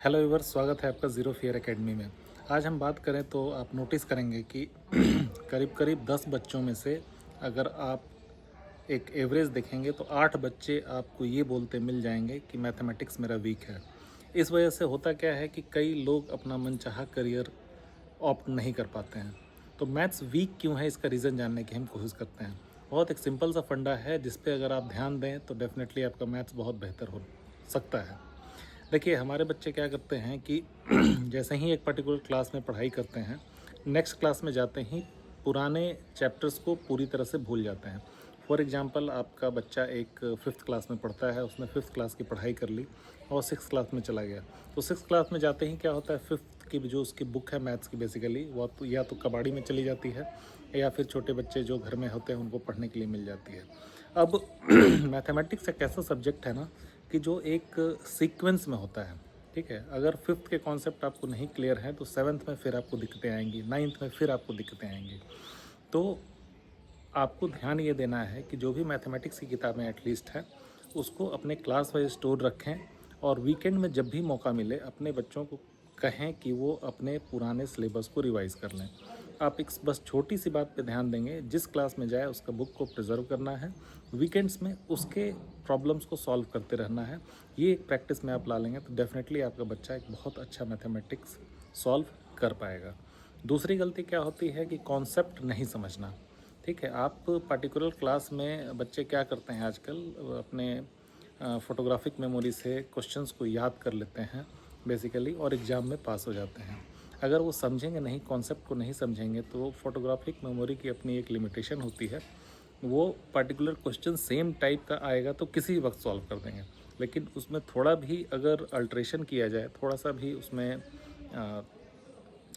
Hello viewers, स्वागत है आपका ज़ीरो फियर एकेडमी में। आज हम बात करें तो आप नोटिस करेंगे कि करीब करीब 10 बच्चों में से अगर आप एक एवरेज देखेंगे तो 8 बच्चे आपको ये बोलते मिल जाएंगे कि मैथमेटिक्स मेरा वीक है। इस वजह से होता क्या है कि कई लोग अपना मनचाहा करियर ऑप्ट नहीं कर पाते हैं। तो मैथ्स वीक क्यों है, इसका रीज़न जानने की हम कोशिश करते हैं। बहुत एक सिंपल सा फंडा है जिस पे अगर आप ध्यान दें तो डेफिनेटली आपका मैथ्स बहुत बेहतर हो सकता है। देखिए, हमारे बच्चे क्या करते हैं कि जैसे ही एक पर्टिकुलर क्लास में पढ़ाई करते हैं, नेक्स्ट क्लास में जाते ही पुराने चैप्टर्स को पूरी तरह से भूल जाते हैं। फॉर एग्जांपल, आपका बच्चा एक फिफ्थ क्लास में पढ़ता है, उसने फिफ्थ क्लास की पढ़ाई कर ली और सिक्स क्लास में चला गया। तो सिक्स क्लास में जाते ही क्या होता है, फिफ्थ की जो उसकी बुक है मैथ्स की, बेसिकली वो तो या तो कबाड़ी में चली जाती है या फिर छोटे बच्चे जो घर में होते हैं उनको पढ़ने के लिए मिल जाती है। अब मैथमेटिक्स एक ऐसा सब्जेक्ट है ना कि जो एक सीक्वेंस में होता है। ठीक है, अगर फिफ्थ के कॉन्सेप्ट आपको नहीं क्लियर हैं तो सेवन्थ में फिर आपको दिक्कतें आएंगी, नाइन्थ में फिर आपको दिक्कतें आएंगी। तो आपको ध्यान ये देना है कि जो भी मैथमेटिक्स की किताबें एटलीस्ट हैं उसको अपने क्लास वाइज स्टोर रखें और वीकेंड में जब भी मौका मिले अपने बच्चों को कहें कि वो अपने पुराने सिलेबस को रिवाइज़ कर लें। आप एक बस छोटी सी बात पे ध्यान देंगे, जिस क्लास में जाए उसका बुक को प्रिजर्व करना है, वीकेंड्स में उसके प्रॉब्लम्स को सॉल्व करते रहना है। ये एक प्रैक्टिस में आप ला लेंगे तो डेफिनेटली आपका बच्चा एक बहुत अच्छा मैथमेटिक्स सॉल्व कर पाएगा। दूसरी गलती क्या होती है कि कॉन्सेप्ट नहीं समझना। ठीक है, आप पर्टिकुलर क्लास में बच्चे क्या करते हैं आजकल, अपने फोटोग्राफिक मेमोरी से क्वेश्चंस को याद कर लेते हैं बेसिकली और एग्ज़ाम में पास हो जाते हैं। अगर वो समझेंगे नहीं, कॉन्सेप्ट को नहीं समझेंगे, तो फोटोग्राफिक मेमोरी की अपनी एक लिमिटेशन होती है। वो पर्टिकुलर क्वेश्चन सेम टाइप का आएगा तो किसी वक्त सॉल्व कर देंगे, लेकिन उसमें थोड़ा भी अगर अल्ट्रेशन किया जाए, थोड़ा सा भी उसमें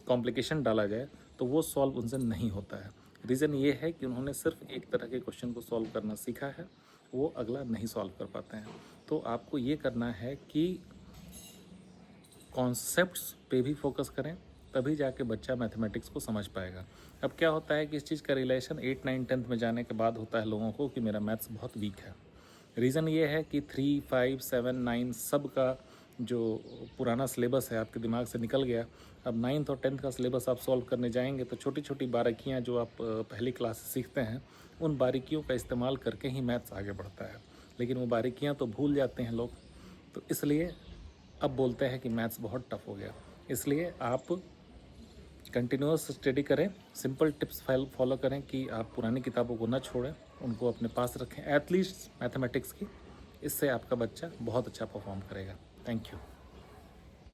कॉम्प्लिकेशन डाला जाए तो वो सॉल्व उनसे नहीं होता है। रीज़न ये है कि उन्होंने सिर्फ एक तरह के क्वेश्चन को सॉल्व करना सीखा है, वो अगला नहीं सॉल्व कर पाते हैं। तो आपको ये करना है कि कॉन्सेप्ट्स पे भी फोकस करें, तभी जाके बच्चा मैथमेटिक्स को समझ पाएगा। अब क्या होता है कि इस चीज़ का रिलेशन 8, 9, 10th में जाने के बाद होता है लोगों को कि मेरा मैथ्स बहुत वीक है। रीज़न ये है कि 3, 5, 7, 9 सब का जो पुराना सिलेबस है आपके दिमाग से निकल गया। अब 9th और 10th का सिलेबस आप सॉल्व करने जाएंगे तो छोटी छोटी बारीकियां जो आप पहली क्लास से सीखते हैं, उन बारीकियों का इस्तेमाल करके ही मैथ्स आगे बढ़ता है। लेकिन वो बारीकियां तो भूल जाते हैं लोग, तो इसलिए अब बोलते हैं कि मैथ्स बहुत टफ हो गया। इसलिए आप कंटिन्यूस स्टडी करें, सिंपल टिप्स फॉलो करें कि आप पुरानी किताबों को ना छोड़ें, उनको अपने पास रखें एटलीस्ट मैथमेटिक्स की। इससे आपका बच्चा बहुत अच्छा परफॉर्म करेगा। Thank you.